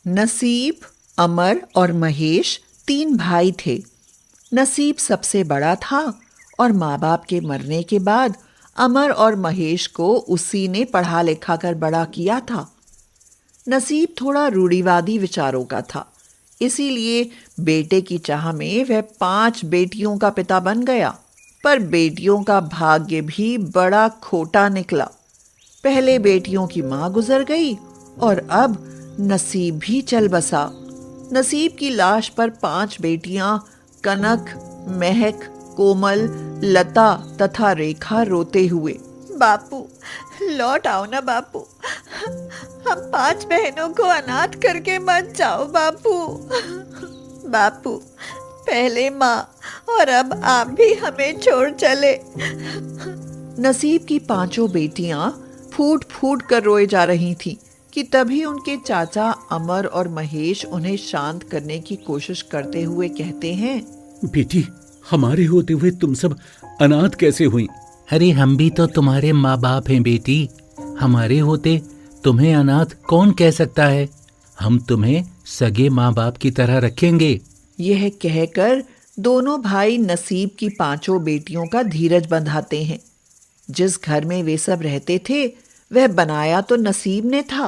नसीब, अमर और महेश 3 भाई थे। नसीब सबसे बड़ा था और माँ बाप के मरने के बाद अमर और महेश को उसी ने पढ़ा लिखा कर बड़ा किया था। नसीब थोड़ा रूढ़िवादी विचारों का था, इसीलिए बेटे की चाह में वह 5 बेटियों का पिता बन गया। पर बेटियों का भाग्य भी बड़ा खोटा निकला। पहले बेटियों की माँ गुजर गई और अब नसीब भी चल बसा। नसीब की लाश पर 5 बेटियां कनक, महक, कोमल, लता तथा रेखा रोते हुए, बापू लौट आओ ना बापू, हम 5 बहनों को अनाथ करके मत जाओ बापू। बापू पहले माँ और अब आप भी हमें छोड़ चले। नसीब की 5 बेटियां फूट फूट कर रोए जा रही थीं कि तभी उनके चाचा अमर और महेश उन्हें शांत करने की कोशिश करते हुए कहते हैं, बेटी, हमारे होते हुए तुम सब अनाथ कैसे हुई? अरे हम भी तो तुम्हारे माँ बाप हैं बेटी, हमारे होते तुम्हें अनाथ कौन कह सकता है? हम तुम्हें सगे माँ बाप की तरह रखेंगे। यह कहकर दोनों भाई नसीब की 5 बेटियों का धीरज बंधाते हैं। जिस घर में वे सब रहते थे वह बनाया तो नसीब ने था,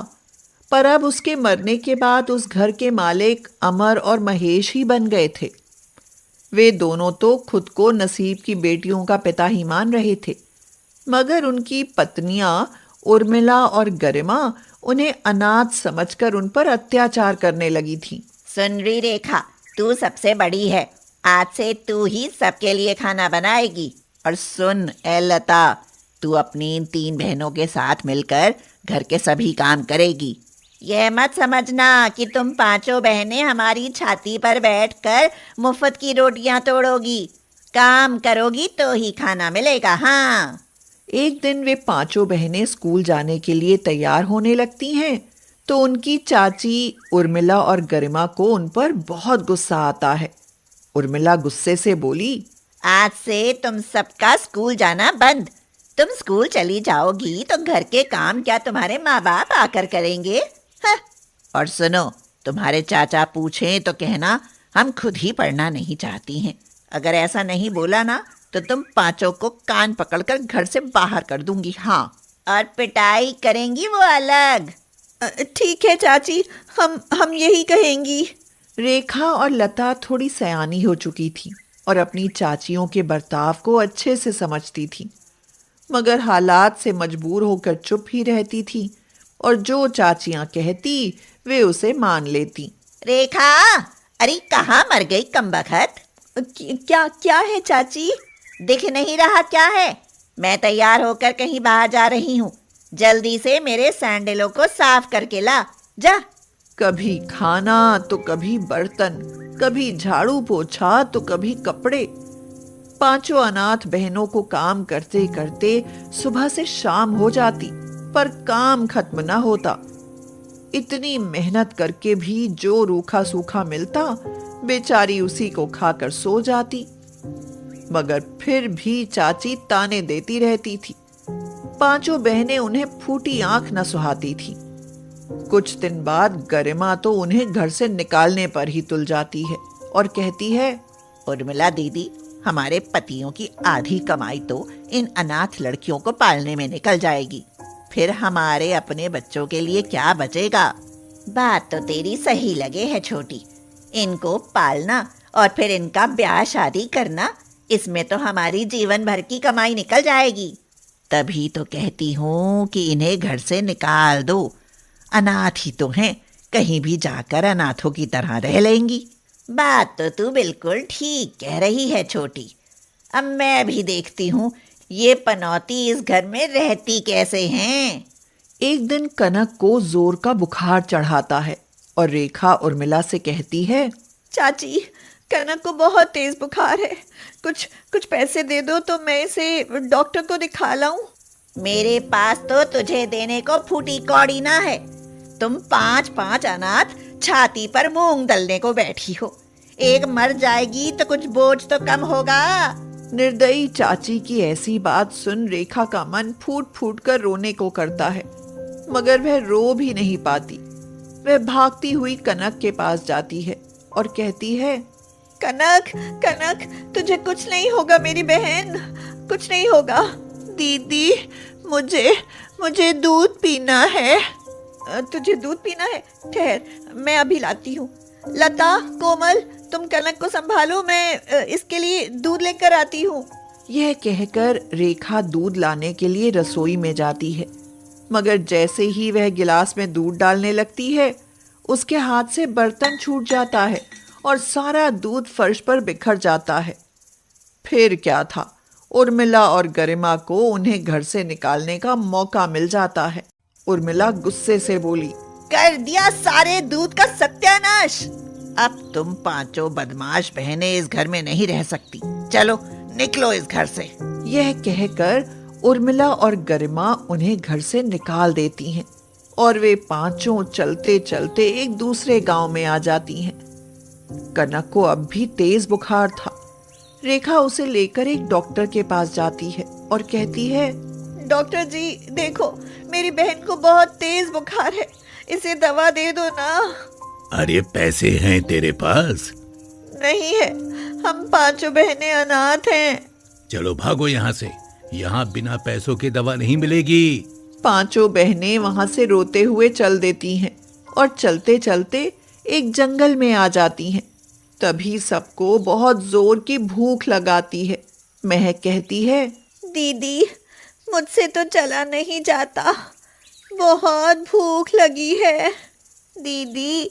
पर अब उसके मरने के बाद उस घर के मालिक अमर और महेश ही बन गए थे। वे दोनों तो खुद को नसीब की बेटियों का पिता ही मान रहे थे, मगर उनकी पत्नियां उर्मिला और गरिमा उन्हें अनाथ समझकर उन पर अत्याचार करने लगी थीं। सुन रही रेखा, तू सबसे बड़ी है, आज से तू ही सबके लिए खाना बनाएगी। और सुन ए लता, तू अपनी इन 3 बहनों के साथ मिलकर घर के सभी काम करेगी। यह मत समझना कि तुम 5 बहनें हमारी छाती पर बैठकर मुफ्त की रोटियां तोड़ोगी। काम करोगी तो ही खाना मिलेगा। हाँ। एक दिन वे 5 बहनें स्कूल जाने के लिए तैयार होने लगती हैं तो उनकी चाची उर्मिला और गरिमा को उन पर बहुत गुस्सा आता है। उर्मिला गुस्से से बोली, आज से तुम सबका स्कूल जाना बंद। तुम स्कूल चली जाओगी तो घर के काम क्या तुम्हारे माँ बाप आकर करेंगे? हाँ। और सुनो, तुम्हारे चाचा पूछें तो कहना हम खुद ही पढ़ना नहीं चाहती हैं। अगर ऐसा नहीं बोला ना तो तुम 5 को कान पकड़कर घर से बाहर कर दूंगी। हाँ, और पिटाई करेंगी वो अलग। ठीक है चाची, हम यही कहेंगी। रेखा और लता थोड़ी सयानी हो चुकी थी और अपनी चाचियों के बर्ताव को अच्छे से समझती थी, मगर हालात से मजबूर होकर चुप ही रहती थी और जो चाचियां कहती वे उसे मान लेती। रेखा, अरे कहाँ मर गई कमबख्त? क्या है चाची? दिख नहीं रहा क्या है? मैं तैयार होकर कहीं बाहर जा रही हूँ। जल्दी से मेरे सैंडलों को साफ करके ला जा। कभी खाना तो कभी बर्तन, कभी झाड़ू पोछा तो कभी कपड़े। 5 अनाथ बहनों को काम करते करते सुबह से शाम हो जाती, पर काम खत्म न होता। इतनी मेहनत करके भी जो रूखा सूखा मिलता बेचारी उसी को खाकर सो जाती, मगर फिर भी चाची ताने देती रहती थी। 5 बहनें उन्हें फूटी आंख न सुहाती थी। कुछ दिन बाद गरिमा तो उन्हें घर से निकालने पर ही तुल जाती है और कहती है, उर्मिला दीदी, हमारे पतियों की आधी कमाई तो इन अनाथ लड़कियों को पालने में निकल जाएगी, फिर हमारे अपने बच्चों के लिए क्या बचेगा? बात तो तेरी सही लगे है छोटी, इनको पालना और फिर इनका ब्याह शादी करना, इसमें तो हमारी जीवन भर की कमाई निकल जाएगी। तभी तो कहती हूँ कि इन्हें घर से निकाल दो। अनाथ ही तो हैं, कहीं भी जाकर अनाथों की तरह रह लेंगी। बात तो तू बिल्कुल ठीक कह रही है छोटी। अब मैं भी देखती हूँ ये पनौती इस घर में रहती कैसे हैं। एक दिन कनक को जोर का बुखार चढ़ाता है और रेखा उर्मिला से कहती है, चाची, कनक को बहुत तेज बुखार है, कुछ पैसे दे दो तो मैं इसे डॉक्टर को दिखा लाऊं। मेरे पास तो तुझे देने को फूटी कौड़ी ना है। तुम 5 अनाथ छाती पर मूंग दलने को बैठी हो। एक मर जाएगी तो कुछ बोझ तो कम होगा। निर्दयी चाची की ऐसी बात सुन रेखा का मन फूट फूट कर रोने को करता है, मगर वह रो भी नहीं पाती। वह भागती हुई कनक के पास जाती है और कहती है, कनक कनक, तुझे कुछ नहीं होगा मेरी बहन, कुछ नहीं होगा। दीदी मुझे दूध पीना है। तुझे दूध पीना है? ठहर, मैं अभी लाती हूँ। लता, कोमल, तुम कनक को संभालो, मैं इसके लिए दूध लेकर आती हूँ। यह कहकर रेखा दूध लाने के लिए रसोई में जाती है, मगर जैसे ही वह गिलास में दूध डालने लगती है, उसके हाथ से बर्तन छूट जाता है और सारा दूध फर्श पर बिखर जाता है। फिर क्या था, उर्मिला और गरिमा को उन्हें घर से निकालने का मौका मिल जाता है। उर्मिला गुस्से से बोली, कर दिया सारे दूध का सत्यानाश। अब तुम पांचों बदमाश बहनें इस घर में नहीं रह सकती। चलो निकलो इस घर से। यह कहकर उर्मिला और गरिमा उन्हें घर से निकाल देती हैं और वे पांचों चलते चलते एक दूसरे गांव में आ जाती हैं। कनक को अब भी तेज बुखार था। रेखा उसे लेकर एक डॉक्टर के पास जाती है और कहती है, डॉक्टर जी देखो, मेरी बहन को बहुत तेज बुखार है, इसे दवा दे दो ना। अरे पैसे हैं तेरे पास? नहीं है, हम पांचों बहनें अनाथ हैं। चलो भागो यहाँ से, यहाँ बिना पैसों के दवा नहीं मिलेगी। पांचों बहनें वहां से रोते हुए चल देती हैं और चलते चलते एक जंगल में आ जाती हैं। तभी सबको बहुत जोर की भूख लगाती है। महक कहती है, दीदी मुझसे तो चला नहीं जाता, बहुत भूख लगी है। दीदी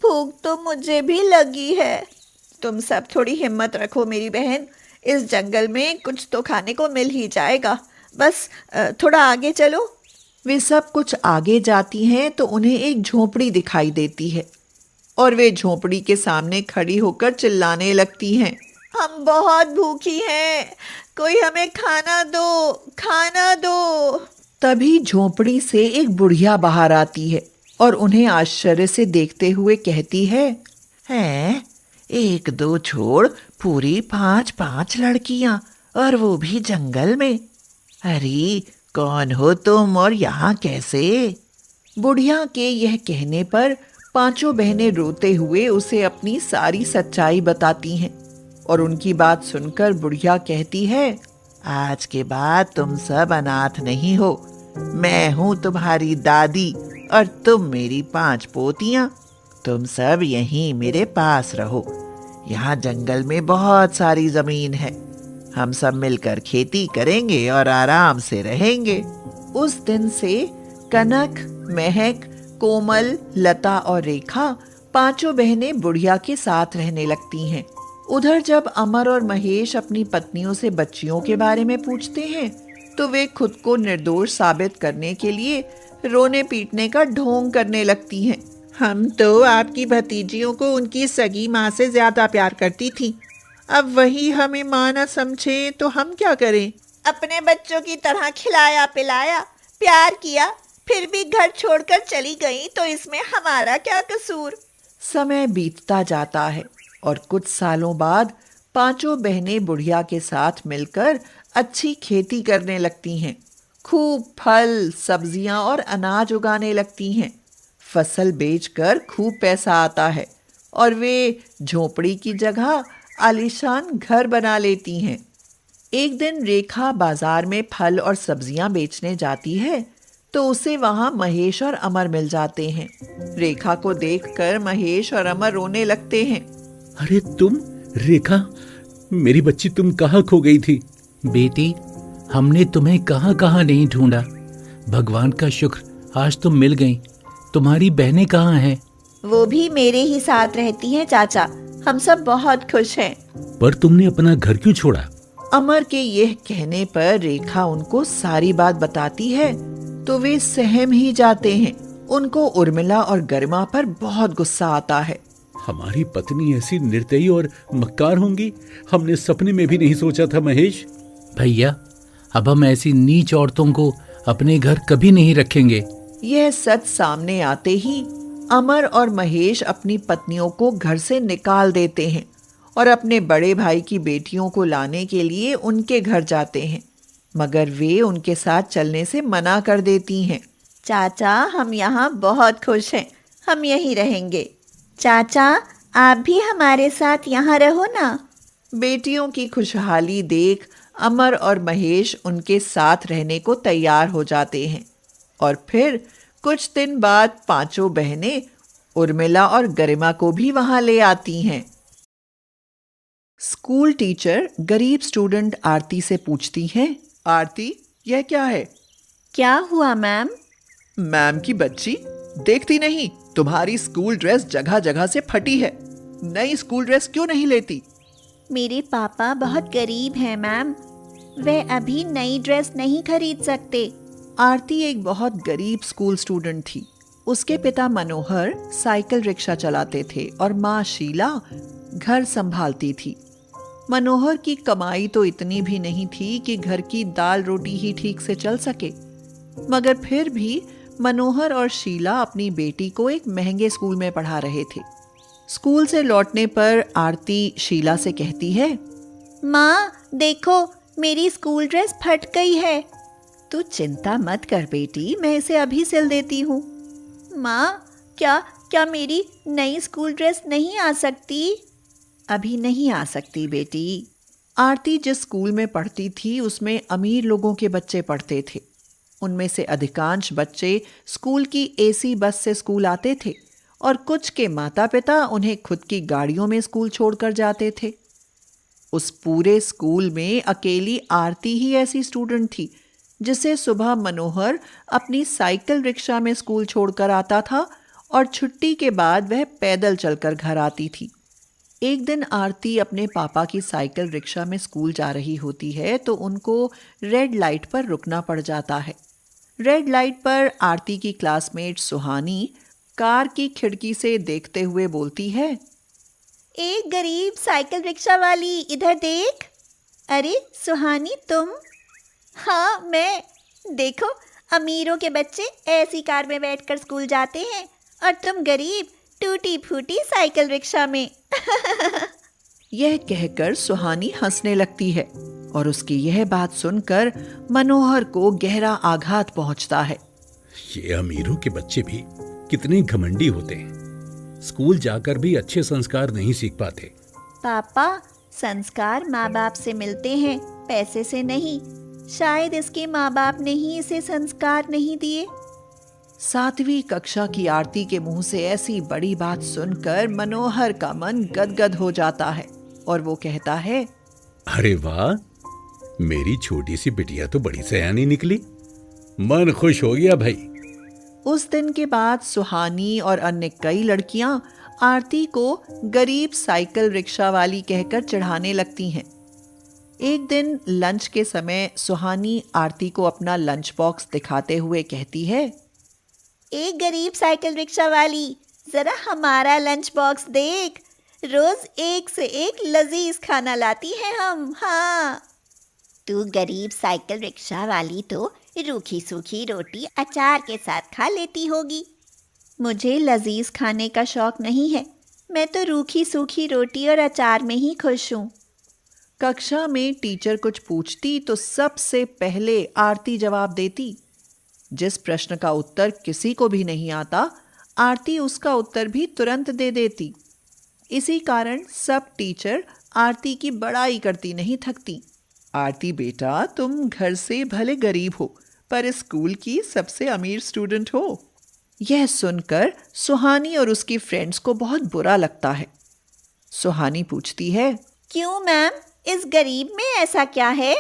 भूख तो मुझे भी लगी है। तुम सब थोड़ी हिम्मत रखो मेरी बहन, इस जंगल में कुछ तो खाने को मिल ही जाएगा, बस थोड़ा आगे चलो। वे सब कुछ आगे जाती हैं तो उन्हें एक झोपड़ी दिखाई देती है और वे झोपड़ी के सामने खड़ी होकर चिल्लाने लगती हैं, हम बहुत भूखी हैं, कोई हमें खाना दो, खाना दो। तभी झोपड़ी से एक बुढ़िया बाहर आती है और उन्हें आश्चर्य से देखते हुए कहती है, हैं, एक दो छोड़ पूरी 5-5 लड़कियां, और वो भी जंगल में। अरे कौन हो तुम और यहाँ कैसे? बुढ़िया के यह कहने पर पांचों बहनें रोते हुए उसे अपनी सारी सच्चाई बताती हैं और उनकी बात सुनकर बुढ़िया कहती है, आज के बाद तुम सब अनाथ नहीं हो। मैं हूँ तुम्हारी दादी और तुम मेरी 5 पोतियां। तुम सब यहीं मेरे पास रहो। यहाँ जंगल में बहुत सारी जमीन है, हम सब मिलकर खेती करेंगे और आराम से रहेंगे। उस दिन से कनक, महक, कोमल, लता और रेखा पांचों बहनें बुढ़िया के साथ रहने लगती हैं। उधर जब अमर और महेश अपनी पत्नियों से बच्चियों के बारे में पूछते हैं तो वे खुद को निर्दोष साबित करने के लिए रोने पीटने का ढोंग करने लगती हैं। हम तो आपकी भतीजियों को उनकी सगी माँ से ज्यादा प्यार करती थी, अब वही हमें माँ न समझे तो हम क्या करें? अपने बच्चों की तरह खिलाया पिलाया, प्यार किया, फिर भी घर छोड़कर चली गई, तो इसमें हमारा क्या कसूर? समय बीतता जाता है और कुछ सालों बाद पांचों बहनें बुढ़िया के साथ मिलकर अच्छी खेती करने लगती हैं। खूब फल, सब्जियां और अनाज उगाने लगती हैं। फसल बेचकर खूब पैसा आता है और वे झोपड़ी की जगह आलीशान घर बना लेती हैं। एक दिन रेखा बाजार में फल और सब्जियां बेचने जाती है तो उसे वहां महेश और अमर मिल जाते हैं। रेखा को देखकर महेश और अमर रोने लगते हैं। अरे तुम रेखा, मेरी बच्ची, तुम कहाँ खो गई थी? बेटी, हमने तुम्हें कहाँ कहाँ नहीं ढूंढा। भगवान का शुक्र, आज तुम मिल गई। तुम्हारी बहनें कहाँ हैं? वो भी मेरे ही साथ रहती हैं चाचा, हम सब बहुत खुश हैं। पर तुमने अपना घर क्यों छोड़ा? अमर के यह कहने पर रेखा उनको सारी बात बताती है तो वे सहम ही जाते हैं। उनको उर्मिला और गरिमा पर बहुत गुस्सा आता है। हमारी पत्नी ऐसी निर्दयी और मक्कार होंगी, हमने सपने में भी नहीं सोचा था महेश। भैया, अब हम ऐसी नीच औरतों को अपने घर कभी नहीं रखेंगे। यह सच सामने आते ही अमर और महेश अपनी पत्नियों को घर से निकाल देते हैं और अपने बड़े भाई की बेटियों को लाने के लिए उनके घर जाते हैं, मगर वे उनके साथ चलने से मना कर देती हैं। चाचा, हम यहाँ बहुत खुश हैं, हम यहीं रहेंगे। चाचा, आप भी हमारे साथ यहाँ रहो ना। बेटियों की खुशहाली देख अमर और महेश उनके साथ रहने को तैयार हो जाते हैं और फिर कुछ दिन बाद पांचों बहनें उर्मिला और गरिमा को भी वहां ले आती हैं। स्कूल टीचर गरीब स्टूडेंट आरती से पूछती हैं, आरती, यह क्या है? क्या हुआ मैम? मैम की बच्ची, देखती नहीं तुम्हारी स्कूल ड्रेस जगह जगह से फटी है। नई स्कूल ड्रेस क्यों नहीं लेती? मेरे पापा बहुत गरीब हैं मैम, वे अभी नई ड्रेस नहीं खरीद सकते। आरती एक बहुत गरीब स्कूल स्टूडेंट थी। उसके पिता मनोहर साइकिल रिक्शा चलाते थे और माँ शीला घर संभालती थी। मनोहर की कमाई तो इतनी भी नहीं थी कि घर की दाल रोटी ही ठीक से चल सके, मगर फिर भी मनोहर और शीला अपनी बेटी को एक महंगे स्कूल में पढ़ा रहे थे। स्कूल से लौटने पर आरती शीला से कहती है, माँ देखो, मेरी स्कूल ड्रेस फट गई है। तू चिंता मत कर बेटी, मैं इसे अभी सिल देती हूँ। माँ, क्या मेरी नई स्कूल ड्रेस नहीं आ सकती? अभी नहीं आ सकती बेटी। आरती जिस स्कूल में पढ़ती थी उसमें अमीर लोगों के बच्चे पढ़ते थे। उनमें से अधिकांश बच्चे स्कूल की एसी बस से स्कूल आते थे और कुछ के माता पिता उन्हें खुद की गाड़ियों में स्कूल छोड़कर जाते थे। उस पूरे स्कूल में अकेली आरती ही ऐसी स्टूडेंट थी जिसे सुबह मनोहर अपनी साइकिल रिक्शा में स्कूल छोड़कर आता था और छुट्टी के बाद वह पैदल चलकर घर आती थी। एक दिन आरती अपने पापा की साइकिल रिक्शा में स्कूल जा रही होती है तो उनको रेड लाइट पर रुकना पड़ जाता है। रेड लाइट पर आरती की क्लासमेट सुहानी कार की खिड़की से देखते हुए बोलती है, एक गरीब साइकिल रिक्शा वाली, इधर देख। अरे सुहानी, तुम? हाँ मैं। देखो, अमीरों के बच्चे ऐसी कार में बैठकर स्कूल जाते हैं और तुम गरीब टूटी फूटी साइकिल रिक्शा में। यह कहकर सुहानी हंसने लगती है और उसकी यह बात सुनकर मनोहर को गहरा आघात पहुंचता है। ये अमीरों के बच्चे भी कितने घमंडी होते हैं, स्कूल जाकर भी अच्छे संस्कार नहीं सीख पाते। पापा, संस्कार माँ बाप से मिलते हैं, पैसे से नहीं। शायद इसके माँ बाप ने ही इसे संस्कार नहीं दिए। 7वीं कक्षा की आरती के मुंह से ऐसी बड़ी बात सुनकर मनोहर का मन गदगद हो जाता है और वो कहता है, अरे वाह, मेरी छोटी सी बिटिया तो बड़ी सयानी निकली। मन खुश हो गया भाई। उस दिन के बाद सुहानी और अन्य कई लड़कियां आरती को गरीब साइकिल रिक्शा वाली कहकर चिढ़ाने लगती हैं। एक दिन लंच के समय सुहानी आरती को अपना लंच बॉक्स दिखाते हुए कहती है, एक गरीब साइकिल रिक्शा वाली, जरा हमारा लंच बॉक्स देख। रोज एक से एक लजीज खाना लाती है हम। हाँ, तू गरीब साइकिल रिक्शा वाली तो रूखी सूखी रोटी अचार के साथ खा लेती होगी। मुझे लजीज खाने का शौक नहीं है, मैं तो रूखी सूखी रोटी और अचार में ही खुश हूँ। कक्षा में टीचर कुछ पूछती तो सबसे पहले आरती जवाब देती। जिस प्रश्न का उत्तर किसी को भी नहीं आता, आरती उसका उत्तर भी तुरंत दे देती। इसी कारण सब टीचर आरती की बड़ाई करती नहीं थकती। आरती बेटा, तुम घर से भले गरीब हो पर स्कूल की सबसे अमीर स्टूडेंट हो। यह सुनकर सुहानी और उसकी फ्रेंड्स को बहुत बुरा लगता है। सुहानी पूछती है, क्यों मैम, इस गरीब में ऐसा क्या है?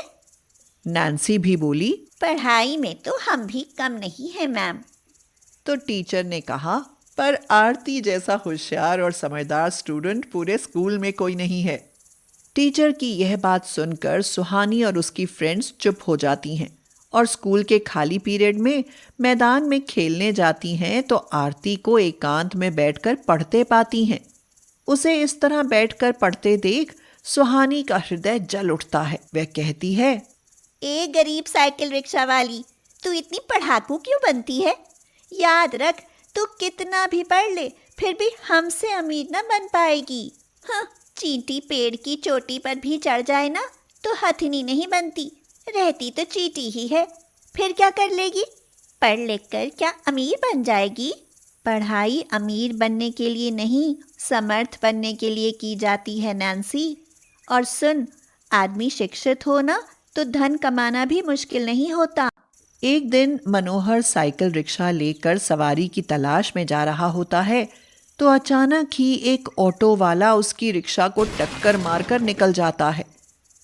नैन्सी भी बोली, पढ़ाई में तो हम भी कम नहीं है मैम। तो टीचर ने कहा, पर आरती जैसा होशियार और समझदार स्टूडेंट पूरे स्कूल में कोई नहीं है। टीचर की यह बात सुनकर सुहानी और उसकी फ्रेंड्स चुप हो जाती हैं और स्कूल के खाली पीरियड में मैदान में खेलने जाती हैं तो आरती को एकांत में बैठकर पढ़ते पाती हैं। उसे इस तरह बैठकर पढ़ते देख सुहानी का हृदय जल उठता है। वह कहती है, ए गरीब साइकिल रिक्शा वाली, तू इतनी पढ़ाकू क्यों बनती है? याद रख, तू कितना भी पढ़ ले फिर भी हमसे अमीर न बन पाएगी। हाँ, चींटी पेड़ की चोटी पर भी चढ़ जाए ना तो हथनी नहीं बनती, रहती तो चींटी ही है। फिर क्या कर लेगी? पढ़ लिख कर क्या अमीर बन जाएगी? पढ़ाई अमीर बनने के लिए नहीं, समर्थ बनने के लिए की जाती है नैन्सी। और सुन, आदमी शिक्षित हो ना तो धन कमाना भी मुश्किल नहीं होता। एक दिन मनोहर साइकिल रिक्शा लेकर सवारी की तलाश में जा रहा होता है तो अचानक ही एक ऑटो वाला उसकी रिक्शा को टक्कर मारकर निकल जाता है।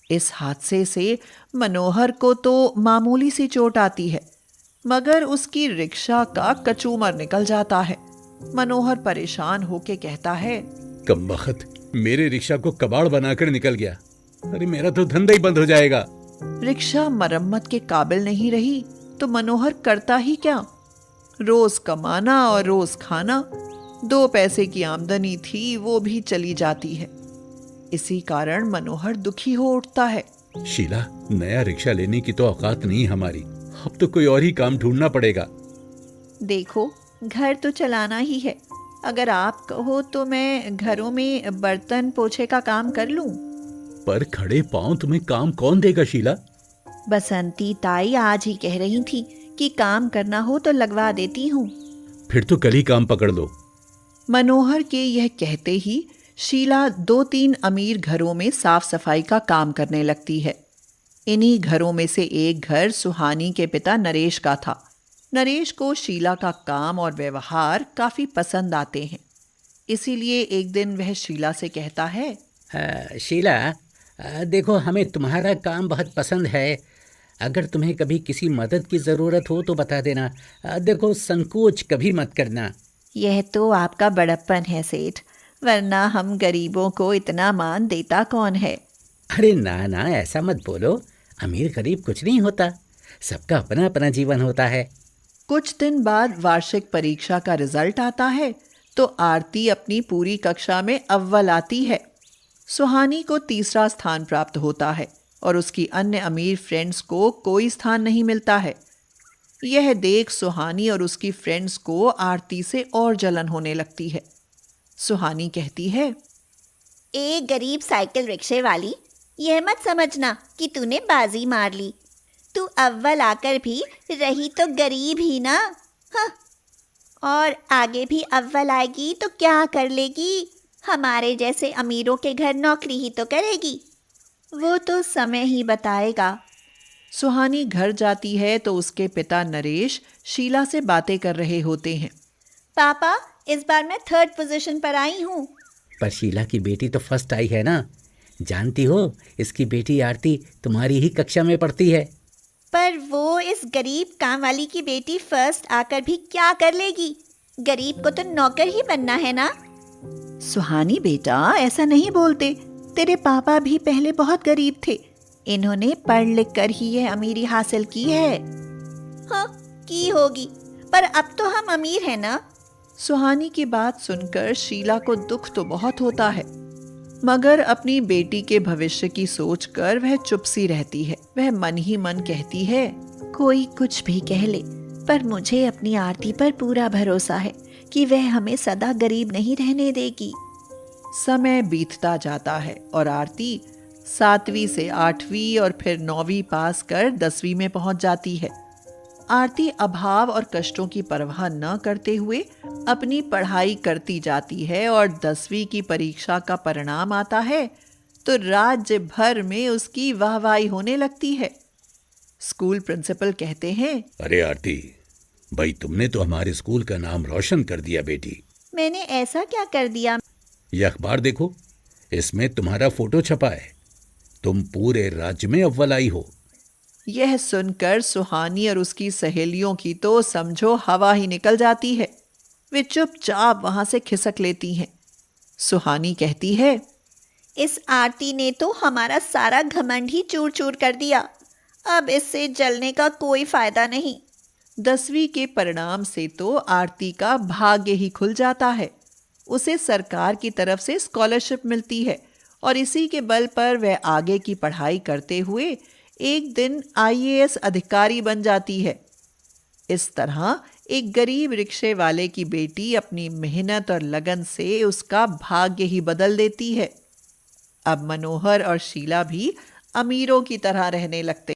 इस हादसे से मनोहर को तो मामूली सी चोट आती है, मगर उसकी रिक्शा का कचूमर निकल जाता है। मनोहर परेशान होके कहता है, कमबख्त, मेरे रिक्शा को कबाड़ बनाकर निकल गया। अरे मेरा तो धंधा ही बंद हो जाएगा। रिक्शा मरम्मत के काबिल नहीं रही तो मनोहर करता ही क्या। रोज कमाना और रोज खाना, 2 पैसे की आमदनी थी वो भी चली जाती है। इसी कारण मनोहर दुखी हो उठता है। शीला, नया रिक्शा लेने की तो औकात नहीं हमारी। अब तो कोई और ही काम ढूंढना पड़ेगा। देखो, घर तो चलाना ही है। अगर आप कहो तो मैं घरों में बर्तन पोछे का काम कर लूं। पर खड़े पांव तुम्हें काम कौन देगा शीला? बसंती ताई आज ही कह रही थी कि काम करना हो तो लगवा देती हूँ। फिर तो कल ही काम पकड़ लो। मनोहर के यह कहते ही शीला 2-3 अमीर घरों में साफ सफाई का काम करने लगती है। इन्हीं घरों में से एक घर सुहानी के पिता नरेश का था। नरेश को शीला का काम और व्यवहार काफी पसंद आते हैं, इसीलिए एक दिन वह शीला से कहता है, शीला, देखो, हमें तुम्हारा काम बहुत पसंद है। अगर तुम्हें कभी किसी मदद की ज़रूरत हो तो बता देना। देखो, संकोच कभी मत करना। यह तो आपका बड़प्पन है सेठ, वरना हम गरीबों को इतना मान देता कौन है। अरे ना ना, ऐसा मत बोलो। अमीर गरीब कुछ नहीं होता, सबका अपना अपना जीवन होता है। कुछ दिन बाद वार्षिक परीक्षा का रिजल्ट आता है तो आरती अपनी पूरी कक्षा में अव्वल आती है। सुहानी को 3रा स्थान प्राप्त होता है और उसकी अन्य अमीर फ्रेंड्स को कोई स्थान नहीं मिलता है। यह देख सुहानी और उसकी फ्रेंड्स को आरती से और जलन होने लगती है। सुहानी कहती है, ए गरीब साइकिल रिक्शे वाली, यह मत समझना कि तूने बाजी मार ली। तू अव्वल आकर भी रही तो गरीब ही ना। हाँ, और आगे भी अव्वल आएगी तो क्या कर लेगी? हमारे जैसे अमीरों के घर नौकरी ही तो करेगी। वो तो समय ही बताएगा। सुहानी घर जाती है तो उसके पिता नरेश शीला से बातें कर रहे होते हैं। पापा, इस बार मैं 3rd पोजीशन पर आई हूँ। पर शीला की बेटी तो फर्स्ट आई है ना। जानती हो, इसकी बेटी आरती तुम्हारी ही कक्षा में पढ़ती है। पर वो इस गरीब काम वाली की बेटी फर्स्ट आकर भी क्या कर लेगी? गरीब को तो नौकर ही बनना है ना। सुहानी बेटा, ऐसा नहीं बोलते। तेरे पापा भी पहले बहुत गरीब थे। इन्होंने पढ़ लिख कर ही यह अमीरी हासिल की है। हाँ, की होगी, पर अब तो हम अमीर हैं ना। सुहानी की बात सुनकर शीला को दुख तो बहुत होता है, मगर अपनी बेटी के भविष्य की सोचकर वह चुप सी रहती है। वह मन ही मन कहती है, कोई कुछ भी कह ले, पर मुझे अपनी आरती पर पूरा भरोसा है कि वह हमें सदा गरीब नहीं रहने देगी। समय बीतता जाता है और आरती 7वीं से 8वीं और फिर 9वीं पास कर 10वीं में पहुंच जाती है। आरती अभाव और कष्टों की परवाह न करते हुए अपनी पढ़ाई करती जाती है और 10वीं की परीक्षा का परिणाम आता है तो राज्य भर में उसकी वाहवाही होने लगती है। स्कूल प्रिंसिपल कहते हैं, अरे आरती भाई, तुमने तो हमारे स्कूल का नाम रोशन कर दिया बेटी। मैंने ऐसा क्या कर दिया? ये अखबार देखो, इसमें तुम्हारा फोटो छपा है। तुम पूरे राज्य में अव्वल आई हो। यह सुनकर सुहानी और उसकी सहेलियों की तो समझो हवा ही निकल जाती है। वे चुपचाप वहां से खिसक लेती हैं। सुहानी कहती है, इस आरती ने तो हमारा सारा घमंड ही चूर चूर कर दिया। अब इससे जलने का कोई फायदा नहीं। 10वीं के परिणाम से तो आरती का भाग्य ही खुल जाता है। उसे सरकार की तरफ से स्कॉलरशिप मिलती है और इसी के बल पर वह आगे की पढ़ाई करते हुए एक दिन IAS अधिकारी बन जाती है। इस तरह एक गरीब रिक्शे वाले की बेटी अपनी मेहनत और लगन से उसका भाग्य ही बदल देती है। अब मनोहर और शीला भी अमीरों की तरह रहने लगते